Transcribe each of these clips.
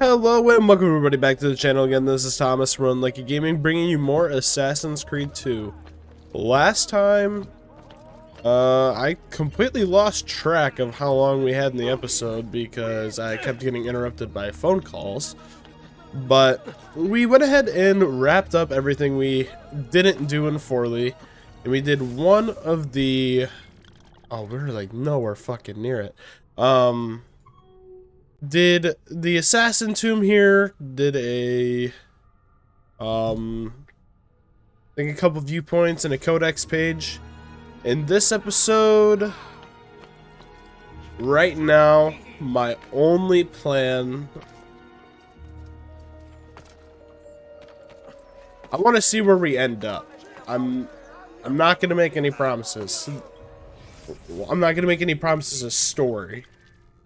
Hello and welcome everybody back to the channel again. This is Thomas from Unlucky Gaming, bringing you more Assassin's Creed 2. Last time, I completely lost track of how long we had in the episode because I kept getting interrupted by phone calls. But we went ahead and wrapped up everything we didn't do in Forley, and we did one of the... Oh, we're like nowhere fucking near it. Did the assassin tomb here, did a I think a couple viewpoints and a codex page. In this episode, right now, my only plan, I want to see where we end up. I'm not going to make any promises. I'm not going to make any promises of story.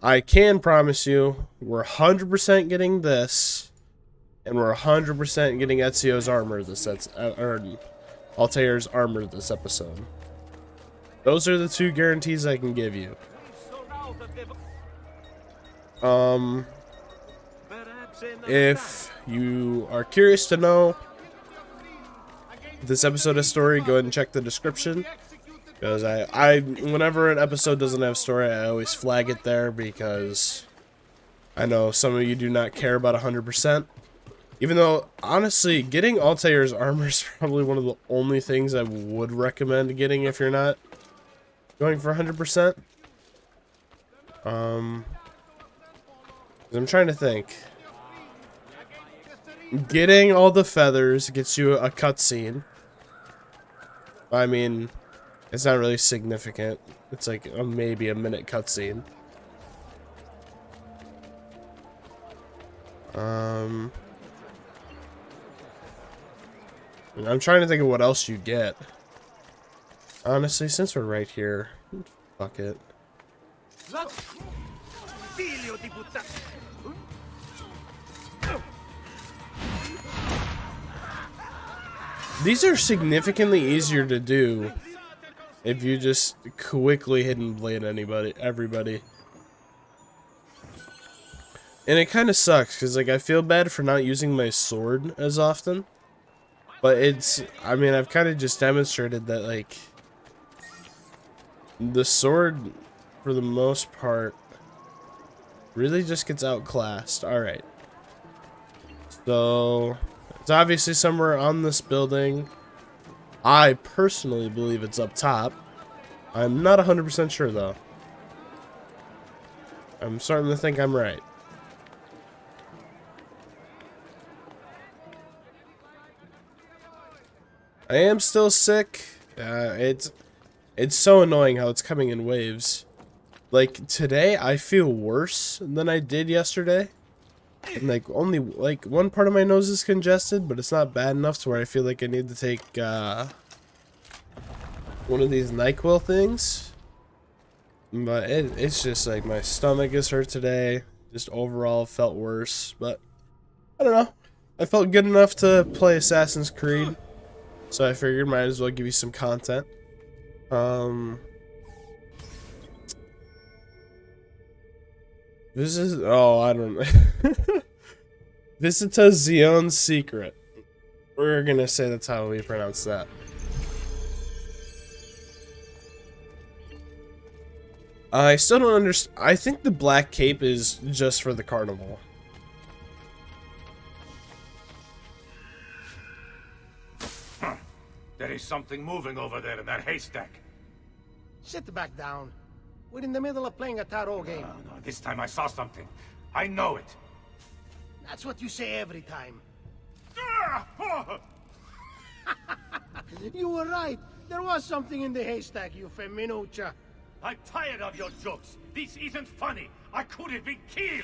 I can promise you, we're 100% getting this, and we're 100% getting Ezio's armor or Altair's armor this episode. Those are the two guarantees I can give you. If you are curious to know this episode of story, go ahead and check the description. Because whenever an episode doesn't have story, I always flag it there because I know some of you do not care about 100%. Even though, honestly, getting Altair's armor is probably one of the only things I would recommend getting if you're not going for 100%. I'm trying to think. Getting all the feathers gets you a cutscene. I mean... It's not really significant. It's like maybe a minute cutscene. I'm trying to think of what else you get. Honestly, since we're right here, fuck it. These are significantly easier to do if you just quickly hidden blade everybody. And it kind of sucks, because like I feel bad for not using my sword as often. But I mean, I've kind of just demonstrated that like, the sword, for the most part, really just gets outclassed. Alright. So, it's obviously somewhere on this building. I personally believe it's up top. I'm not 100% sure though. I'm starting to think I'm right. I am still sick. It's so annoying how it's coming in waves. Like today I feel worse than I did yesterday. And like only like one part of my nose is congested, but it's not bad enough to where I feel like I need to take one of these NyQuil things. But it's just like my stomach is hurt today. Just overall felt worse, but I don't know. I felt good enough to play Assassin's Creed, so I figured might as well give you some content. This is, oh, I don't know. Visita Zion's Secret. We're gonna say that's how we pronounce that. I still don't understand. I think the black cape is just for the carnival. Huh. There is something moving over there in that haystack. Sit back down. We're in the middle of playing a tarot game. No, this time I saw something. I know it. That's what you say every time. You were right. There was something in the haystack, you feminuccia. I'm tired of your jokes. This isn't funny. I could have been killed.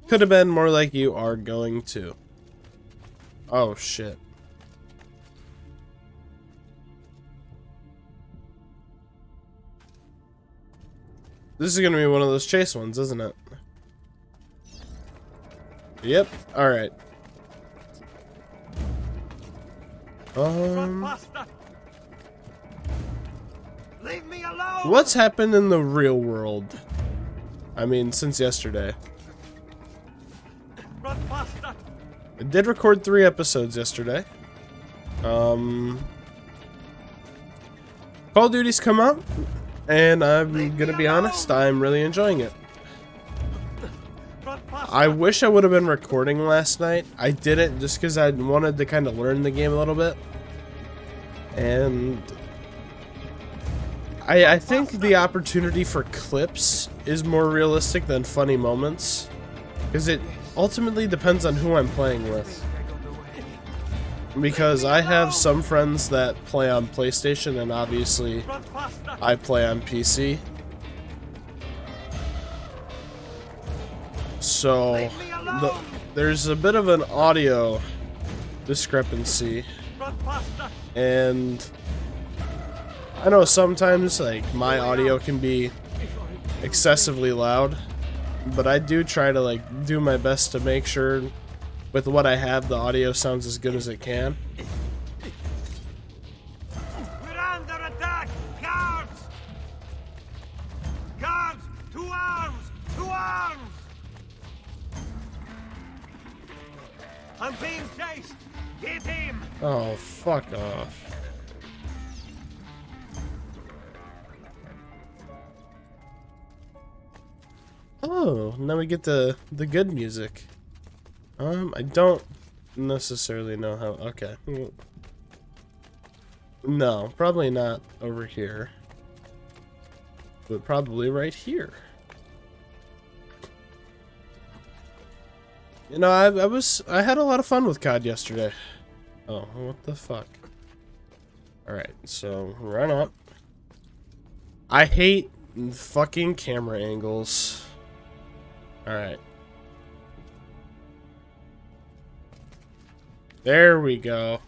Could have been more like you are going to. Oh shit. This is gonna be one of those chase ones, isn't it? Yep. All right. Leave me alone. What's happened in the real world? I mean, since yesterday. I did record 3 episodes yesterday. Call of Duty's come out, and I'm gonna be honest, I'm really enjoying it. I wish I would have been recording last night. I didn't, just because I wanted to kind of learn the game a little bit. And I think the opportunity for clips is more realistic than funny moments, because it ultimately depends on who I'm playing with. Because I have some friends that play on PlayStation, and obviously I play on PC. So there's a bit of an audio discrepancy, and I know sometimes like my audio can be excessively loud, but I do try to like do my best to make sure with what I have the audio sounds as good as it can. We're under attack! Guards! Guards! To arms! To arms! I'm being chased! Get him! Oh, fuck off. Oh, now we get the good music. I don't necessarily know how. Okay. No, probably not over here. But probably right here. You know, I had a lot of fun with COD yesterday. Oh, what the fuck? Alright, so run up. I hate fucking camera angles. Alright. There we go.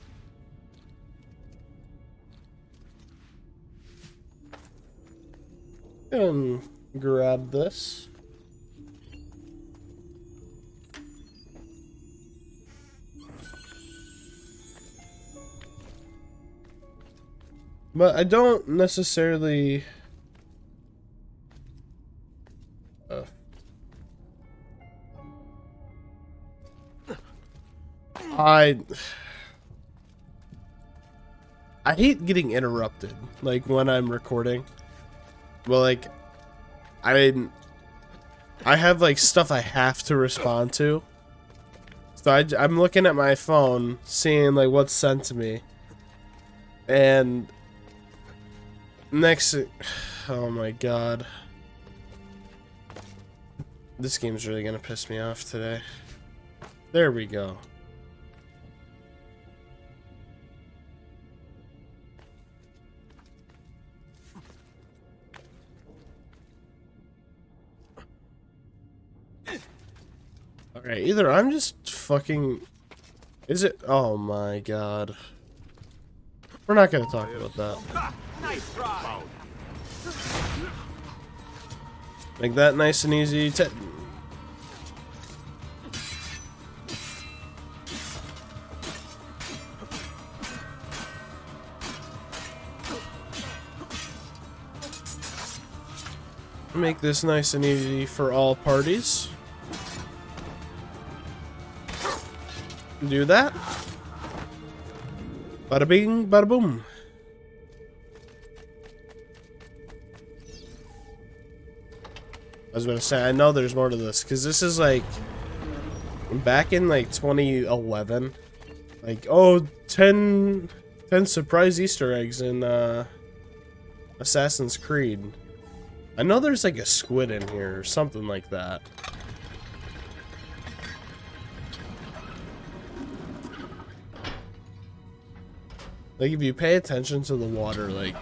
And grab this. But I don't necessarily I hate getting interrupted, like when I'm recording. Well, like I have like stuff I have to respond to, so I'm looking at my phone, seeing like what's sent to me, and next, oh my god, this game's really gonna piss me off today. There we go. Okay, either I'm just fucking... Is it? Oh my god. We're not gonna talk about that. Nice try! Make that nice and easy. Make this nice and easy for all parties. Do that. Bada bing, bada boom. I was gonna say, I know there's more to this, because this is like back in like 2011. Like, oh, 10 surprise Easter eggs in Assassin's Creed. I know there's like a squid in here or something like that. Like, if you pay attention to the water, like,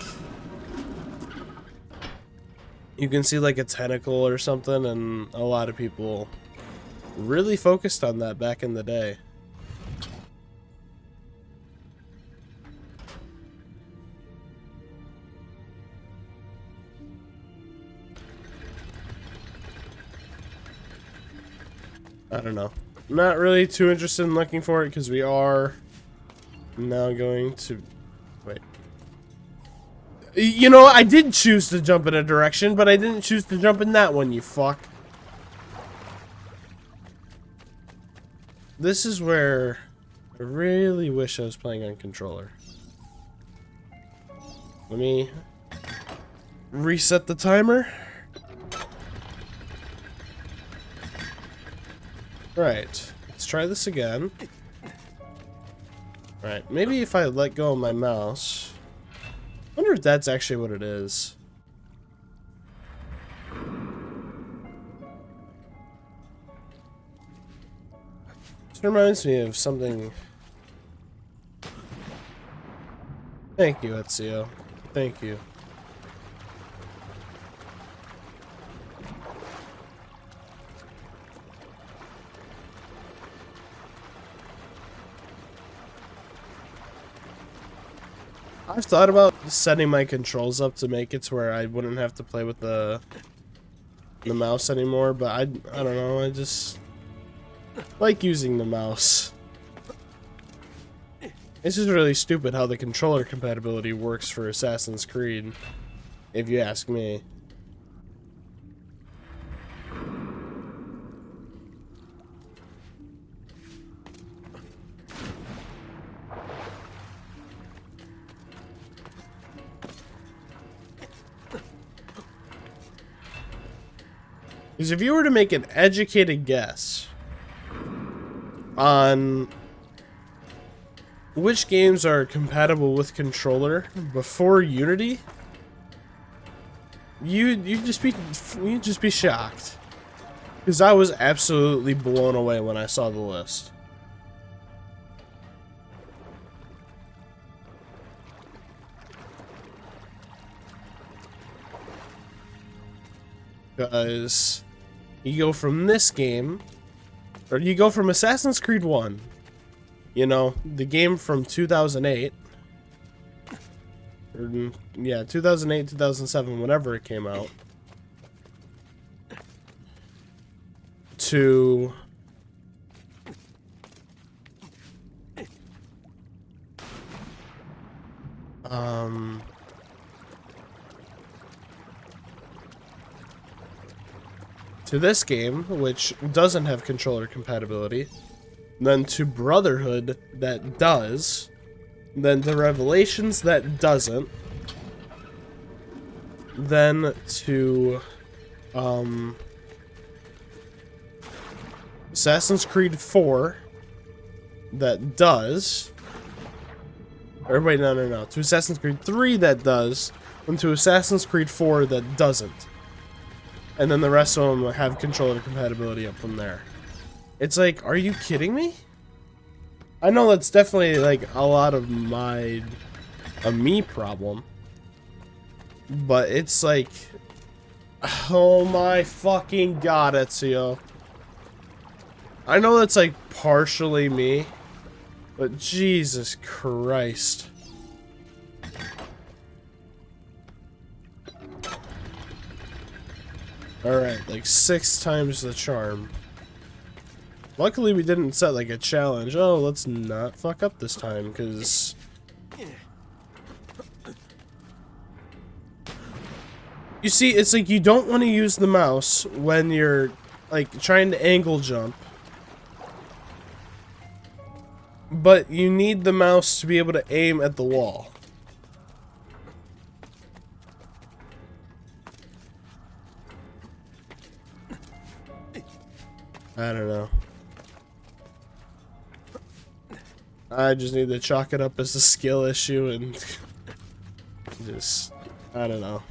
you can see like a tentacle or something, and a lot of people really focused on that back in the day. I don't know. I'm not really too interested in looking for it, because we are now going to... Wait. You know, I did choose to jump in a direction, but I didn't choose to jump in that one, you fuck. this is where I really wish I was playing on controller. Let me reset the timer. Right, let's try this again. Right, maybe if I let go of my mouse. I wonder if that's actually what it is. This reminds me of something. Thank you, Ezio. Thank you. I've thought about setting my controls up to make it to where I wouldn't have to play with the mouse anymore, but I don't know, I just like using the mouse. It's just really stupid how the controller compatibility works for Assassin's Creed, if you ask me. Because if you were to make an educated guess on which games are compatible with controller before Unity, you'd just be shocked. Because I was absolutely blown away when I saw the list. Because you go from this game, or you go from Assassin's Creed 1, you know, the game from 2008, or, yeah, 2008, 2007, whenever it came out, to this game, which doesn't have controller compatibility, then to Brotherhood that does, then to Revelations that doesn't, then to Assassin's Creed 4 that does, or wait, no, to Assassin's Creed 3 that does, and to Assassin's Creed 4 that doesn't. And then the rest of them have controller compatibility up from there. It's like, are you kidding me? I know that's definitely like a lot of a me problem. But it's like, oh my fucking god, Ezio. I know that's like partially me, but Jesus Christ. Alright, like 6 times the charm. Luckily we didn't set like a challenge. Oh, let's not fuck up this time, because you see, it's like you don't want to use the mouse when you're like trying to angle jump. But you need the mouse to be able to aim at the wall. I don't know. I just need to chalk it up as a skill issue and just, I don't know.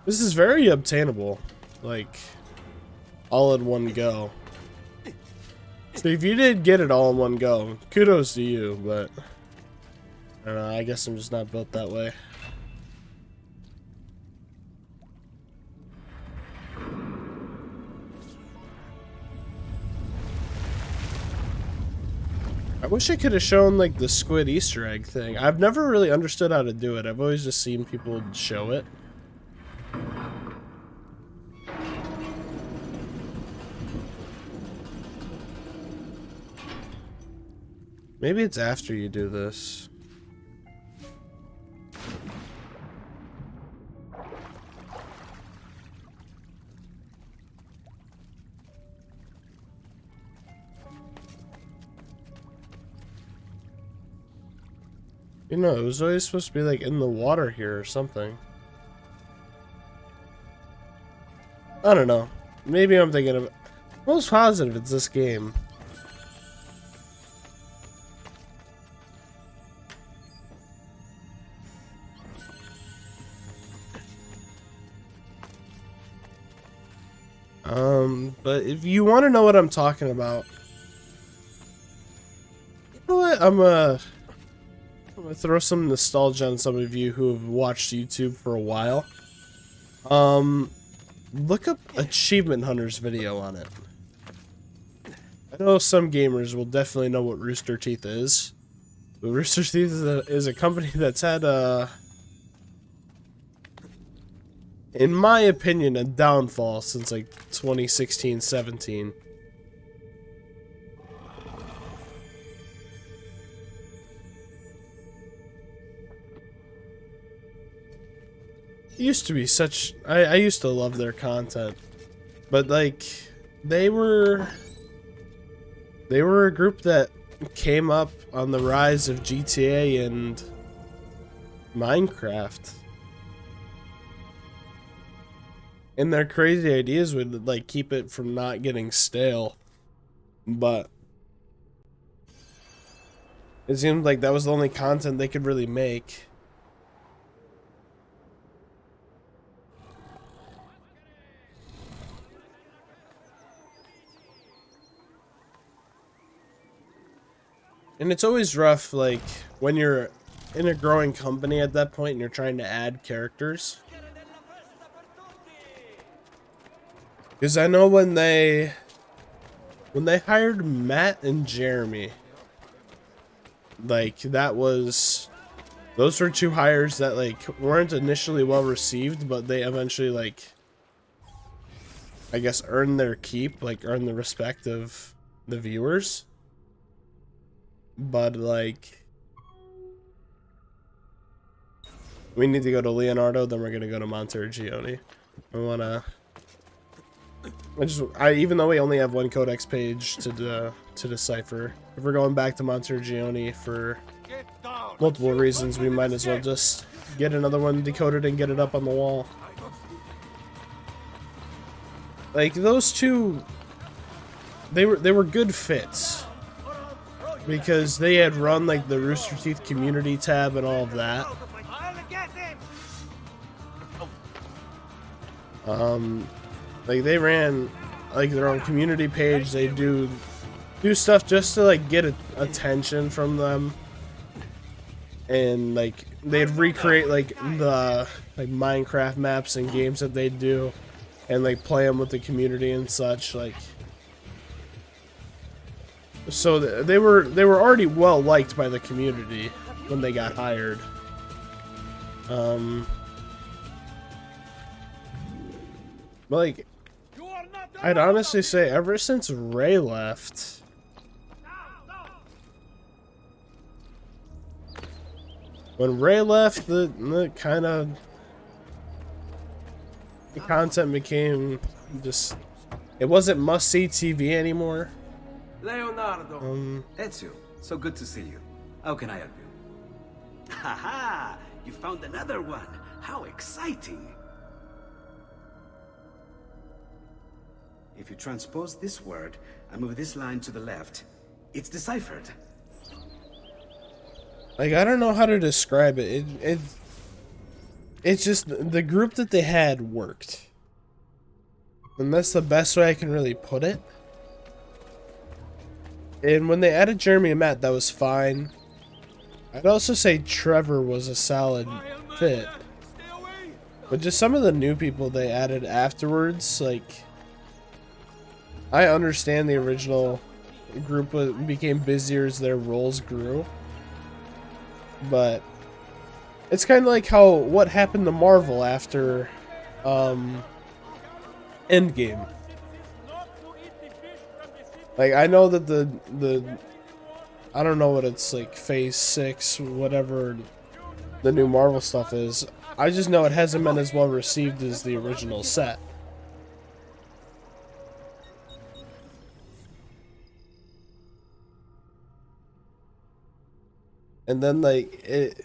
This is very obtainable, like, all in one go. So if you did get it all in one go, kudos to you, but I don't know, I guess I'm just not built that way. I wish I could have shown like the squid Easter egg thing. I've never really understood how to do it. I've always just seen people show it. Maybe it's after you do this. You know, it was always supposed to be like in the water here or something. I don't know. Maybe I'm thinking of... Most positive it's this game. But if you want to know what I'm talking about, you know what? I'm gonna throw some nostalgia on some of you who have watched YouTube for a while. Look up Achievement Hunter's video on it. I know some gamers will definitely know what Rooster Teeth is. But Rooster Teeth is a company that's had in my opinion, a downfall since like 2016-17. It used to be such... I used to love their content. But like, they were a group that came up on the rise of GTA and Minecraft. And their crazy ideas would like keep it from not getting stale. But it seemed like that was the only content they could really make. And it's always rough, like, when you're in a growing company at that point and you're trying to add characters. Because I know when they hired Matt and Jeremy, like, those were two hires that, like, weren't initially well received, but they eventually, like, I guess earned their keep, like, earned the respect of the viewers. But, like, we need to go to Leonardo, then we're gonna go to Montergione. Even though we only have one codex page to decipher, if we're going back to Montergione for multiple reasons, we might as well just get another one decoded and get it up on the wall. Like, those two, they were good fits. Because they had run, like, the Rooster Teeth community tab and all of that. Like, they ran, like, their own community page. They do stuff just to, like, get attention from them. And, like, they'd recreate, like, the, like, Minecraft maps and games that they do. And, like, play them with the community and such, like... So they were already well liked by the community when they got hired. But like, I'd honestly say ever since Ray left, when Ray left, the kind of the content became just, it wasn't must-see TV anymore. Leonardo. Ezio, so good to see you. How can I help you? Haha! You found another one. How exciting! If you transpose this word and move this line to the left, it's deciphered. Like, I don't know how to describe it. It's just the group that they had worked. And that's the best way I can really put it. And when they added Jeremy and Matt, that was fine. I'd also say Trevor was a solid fit. But just some of the new people they added afterwards, like... I understand the original group became busier as their roles grew. But... it's kind of like what happened to Marvel after... Endgame. Like, I know that the I don't know what it's like, Phase 6, whatever the new Marvel stuff is. I just know it hasn't been as well received as the original set. And then like it,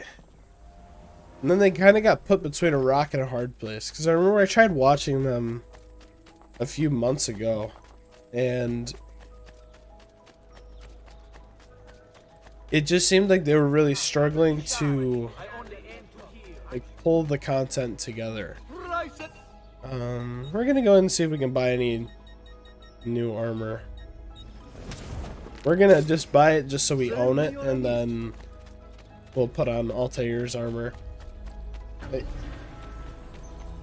and then they kind of got put between a rock and a hard place. Because I remember I tried watching them a few months ago, and it just seemed like they were really struggling to like pull the content together. We're gonna go ahead and see if we can buy any new armor. We're gonna just buy it just so we own it, and then we'll put on Altair's armor.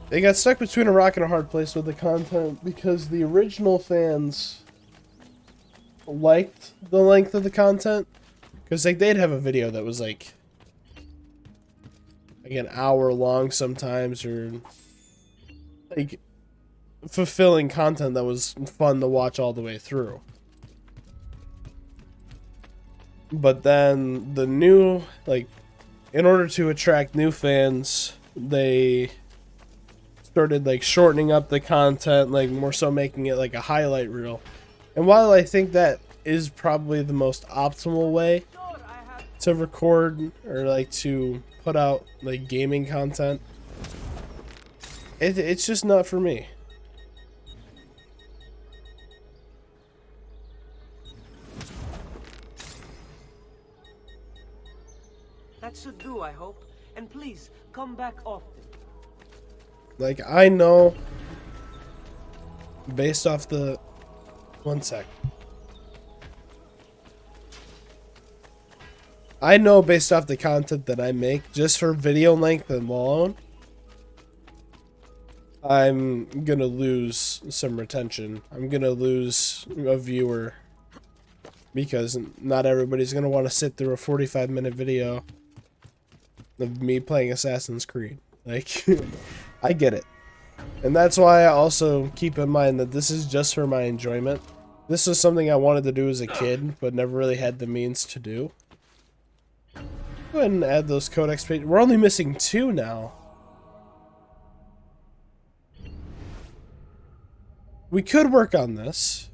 They got stuck between a rock and a hard place with the content because the original fans liked the length of the content. Because like they'd have a video that was like an hour long sometimes, or like fulfilling content that was fun to watch all the way through. But then the new, like, in order to attract new fans, they started like shortening up the content, like more so making it like a highlight reel. And while I think that is probably the most optimal way to record or like to put out like gaming content, it's just not for me. That should do, I hope. And please, come back often. Like, I know based off the... One sec. I know based off the content that I make, just for video length alone, I'm gonna lose some retention. I'm gonna lose a viewer. Because not everybody's gonna want to sit through a 45-minute video of me playing Assassin's Creed. Like, I get it. And that's why I also keep in mind that this is just for my enjoyment. This is something I wanted to do as a kid, but never really had the means to do. Go ahead and add those codex pages. We're only missing 2 now. We could work on this.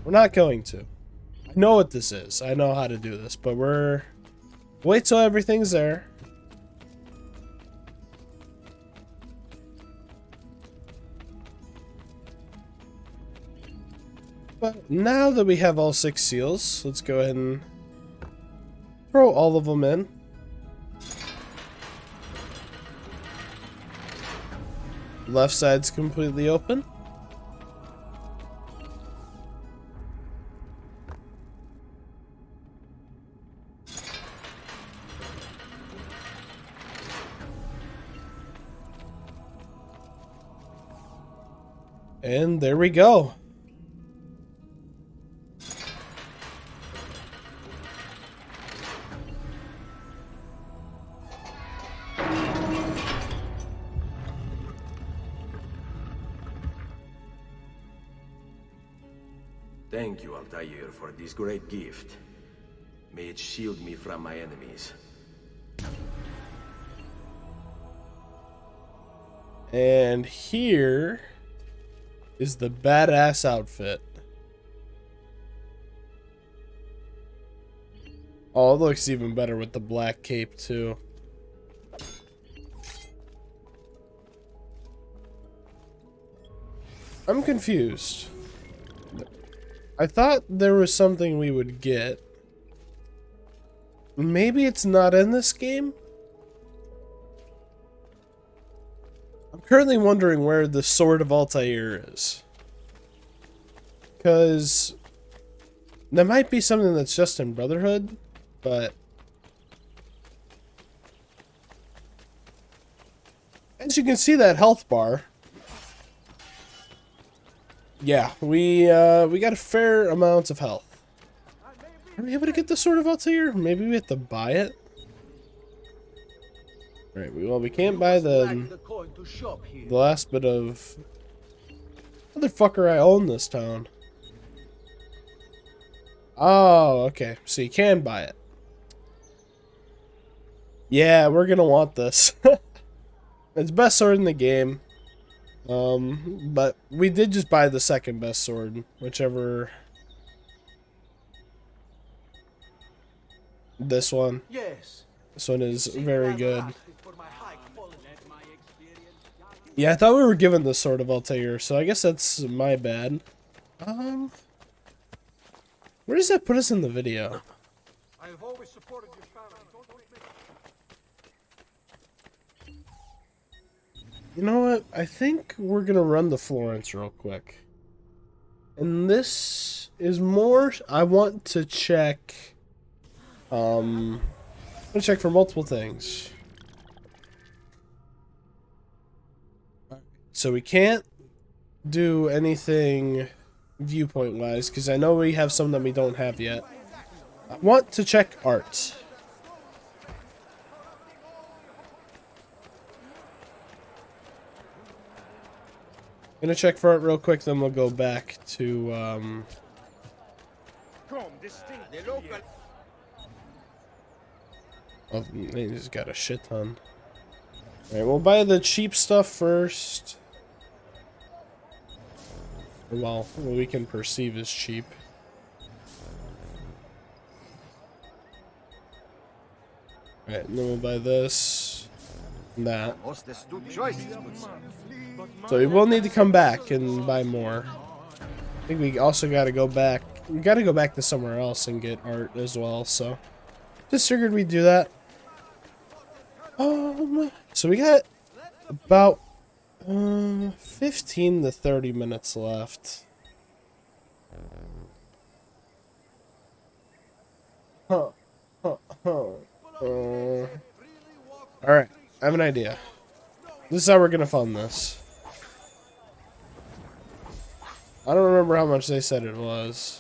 We're not going to. I know what this is. I know how to do this, but we're... Wait till everything's there. But now that we have all 6 seals, let's go ahead and throw all of them in. Left side's completely open. And there we go. Thank you, Altair, for this great gift. May it shield me from my enemies. And here is the badass outfit. Oh, it looks even better with the black cape too. I'm confused. I thought there was something we would get. Maybe it's not in this game? I'm currently wondering where the Sword of Altair is. Because there might be something that's just in Brotherhood, but as you can see, that health bar. Yeah, we got a fair amount of health. Are we able to get the Sword of Altair? Maybe we have to buy it. Right, well, we can't buy the last bit of... Motherfucker, I own this town. Oh, okay. So you can buy it. Yeah, we're gonna want this. It's best sword in the game. But we did just buy the second best sword, whichever... This one. Yes. This one is very good. Yeah, I thought we were given the Sword of Altair, so I guess that's my bad. Where does that put us in the video? I have always supported your family. You know what? I think we're gonna run to Florence real quick. And this is more, I want to check, I'm gonna check for multiple things. So we can't do anything viewpoint wise, because I know we have some that we don't have yet. I want to check art. Gonna check for it real quick, then we'll go back to oh, he's got a shit ton. Alright, we'll buy the cheap stuff first. Well, what we can perceive as cheap. Alright, and then we'll buy this and that. So we will need to come back and buy more. I think we also gotta go back. We gotta go back to somewhere else and get art as well, so just figured we'd do that. So we got about 15 to 30 minutes left. Alright, I have an idea. This is how we're gonna fund this. I don't remember how much they said it was.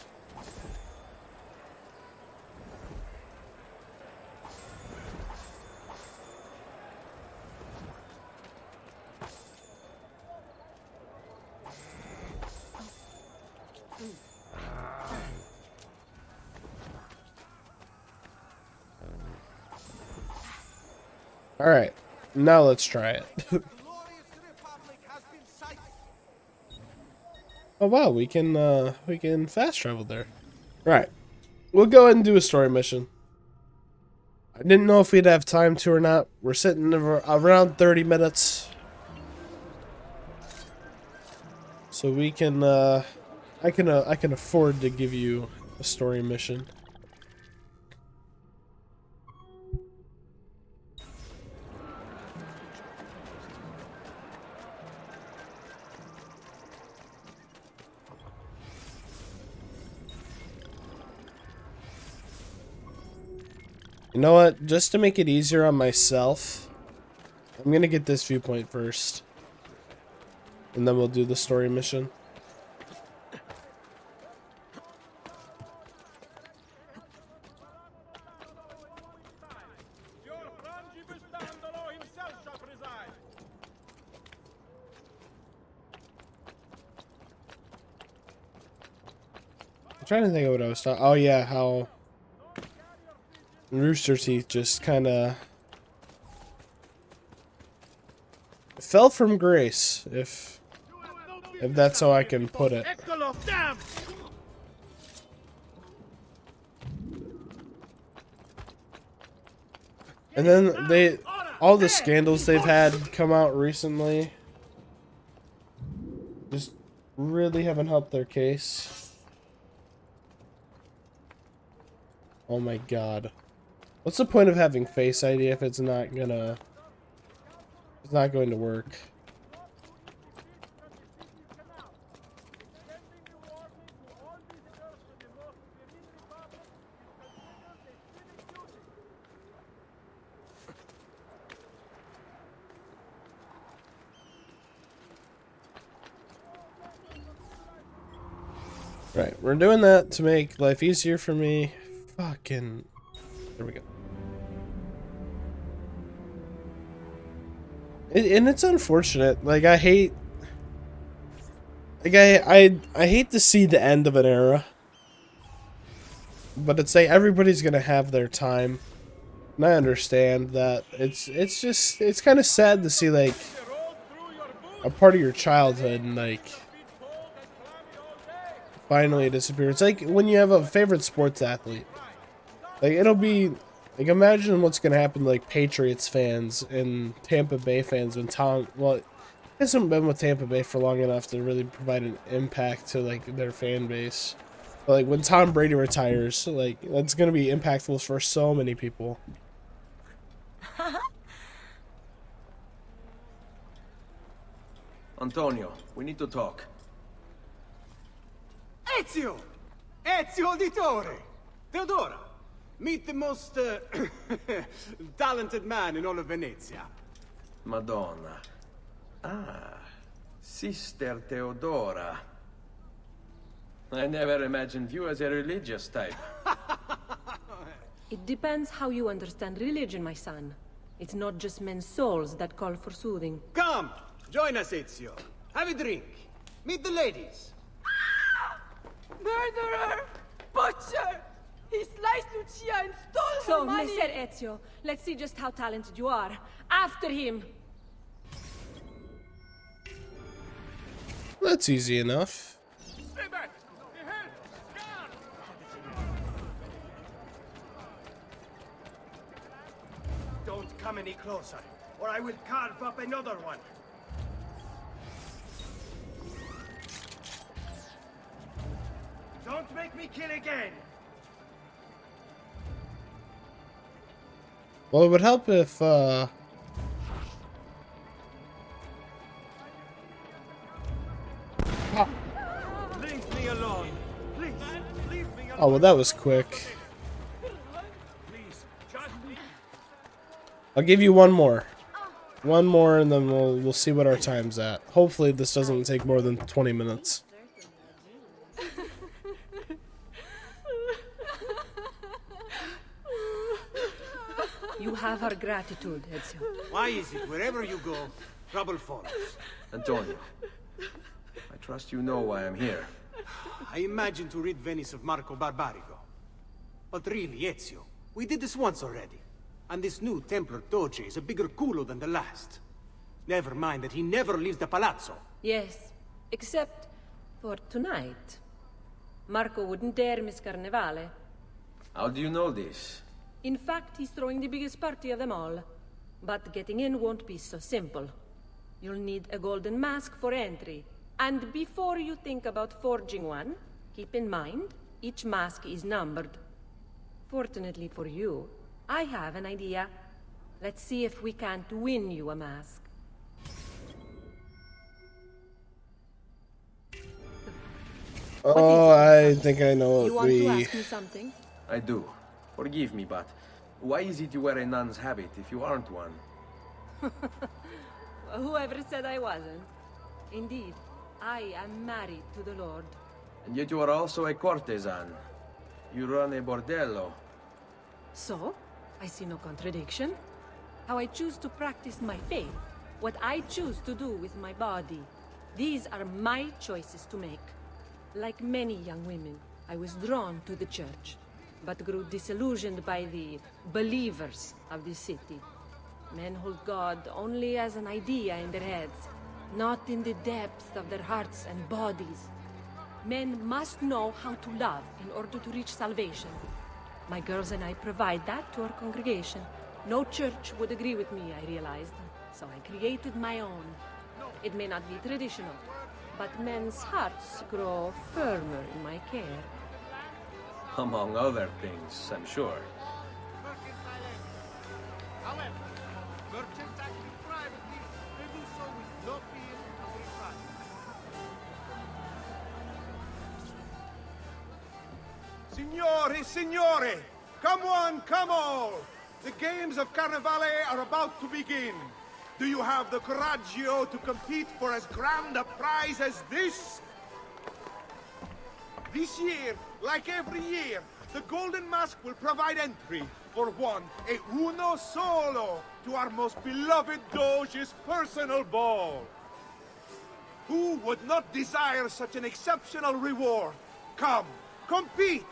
Alright, now let's try it. Oh wow, we can fast travel there. Right. We'll go ahead and do a story mission. I didn't know if we'd have time to or not. We're sitting around 30 minutes. So we can I can afford to give you a story mission. You know what? Just to make it easier on myself, I'm gonna get this viewpoint first. And then we'll do the story mission. I'm trying to think of what I was talking. Oh yeah, how Rooster Teeth just kind of fell from grace, if that's how I can put it. And then all the scandals they've had come out recently just really haven't helped their case. Oh my god. What's the point of having Face ID if it's not going to work? Right, we're doing that to make life easier for me. Fucking... There we go. And it's unfortunate. Like, I hate... Like, I hate to see the end of an era. But it's like, everybody's gonna have their time. And I understand that. It's kind of sad to see, like, a part of your childhood, like, finally disappear. It's like when you have a favorite sports athlete. Like, it'll be, like, imagine what's gonna happen to, like, Patriots fans and Tampa Bay fans when Tom, well, he hasn't been with Tampa Bay for long enough to really provide an impact to, like, their fan base. But, like, when Tom Brady retires, like, that's gonna be impactful for so many people. Antonio, we need to talk. Ezio! Ezio Auditore! Theodora, meet the most talented man in all of Venezia. Madonna. Ah, Sister Theodora. I never imagined you as a religious type. It depends how you understand religion, my son. It's not just men's souls that call for soothing. Come, join us, Ezio. Have a drink. Meet the ladies. Murderer! Butcher! He sliced Lucia and stole So, her money! Messer Ezio, let's see just how talented you are. After him! That's easy enough. Stay back! Your head! Down! Don't come any closer, or I will carve up another one. Don't make me kill again. Well, it would help if, Leave me alone. Please, leave me alone. oh, well, that was quick. Please, just leave. I'll give you one more. One more, and then we'll see what our time's at. Hopefully, this doesn't take more than 20 minutes. You have our gratitude, Ezio. Why is it wherever you go, trouble follows? Antonio, I trust you know why I'm here. I imagine to rid Venice of Marco Barbarigo. But really, Ezio, we did this once already. And this new Templar Doge is a bigger culo than the last. Never mind that he never leaves the palazzo. Yes, except for tonight. Marco wouldn't dare miss Carnevale. How do you know this? In fact, he's throwing the biggest party of them all. But getting in won't be so simple. You'll need a golden mask for entry. And before you think about forging one, keep in mind, each mask is numbered. Fortunately for you, I have an idea. Let's see if we can't win you a mask. Oh, I think I know You what want to we... ask me something? I do. Forgive me, but why is it you wear a nun's habit if you aren't one? Whoever said I wasn't? Indeed, I am married to the Lord. And yet you are also a courtesan. You run a bordello. So, I see no contradiction. How I choose to practice my faith, what I choose to do with my body. These are my choices to make. Like many young women, I was drawn to the church, but grew disillusioned by the believers of the city. Men hold God only as an idea in their heads, not in the depths of their hearts and bodies. Men must know how to love in order to reach salvation. My girls and I provide that to our congregation. No church would agree with me, I realized, so I created my own. It may not be traditional, but men's hearts grow firmer in my care. Among other things, I'm sure. However, merchants acting privately, they do so with no fear of reprisal. Signori, signore! Come on, come on! The games of Carnevale are about to begin. Do you have the coraggio to compete for as grand a prize as this? This year, like every year, the Golden Mask will provide entry for one, e uno solo, to our most beloved Doge's personal ball. Who would not desire such an exceptional reward? Come, compete!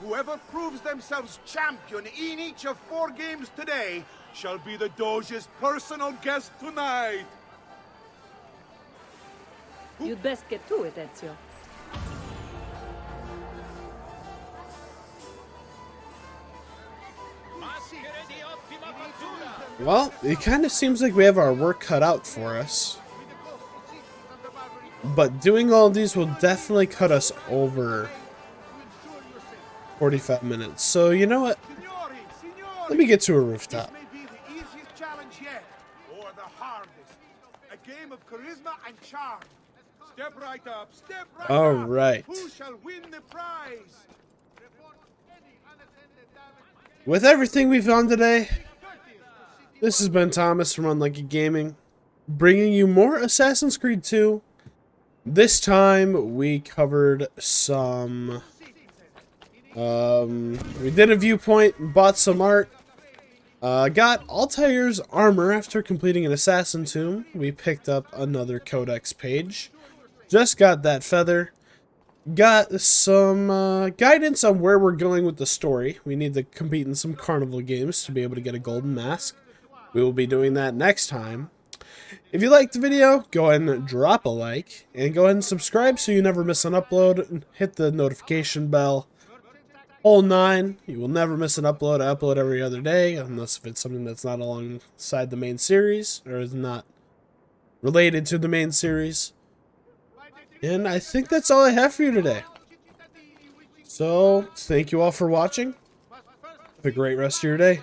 Whoever proves themselves champion in each of 4 games today shall be the Doge's personal guest tonight. You'd best get to it, Ezio. Well, it kind of seems like we have our work cut out for us. But doing all of these will definitely cut us over 45 minutes. So, you know what? Signori, signori, Let me get to a rooftop. this may be the easiest challenge yet, or the hardest. A game of charisma and charm. Step right up, step right All up. right. Who shall win the prize? With everything we've done today, this has been Thomas from Unlucky Gaming, bringing you more Assassin's Creed 2. This time we covered some... we did a viewpoint, bought some art, got Altair's armor after completing an assassin tomb. We picked up another codex page, just got that feather, got some guidance on where we're going with the story. We need to compete in some carnival games to be able to get a golden mask. We will be doing that next time. If you liked the video, go ahead and drop a like, and go ahead and subscribe so you never miss an upload, and hit the notification bell. Whole 9, you will never miss an upload. I upload every other day, unless if it's something that's not alongside the main series, or is not related to the main series. And I think that's all I have for you today. So, thank you all for watching. Have a great rest of your day.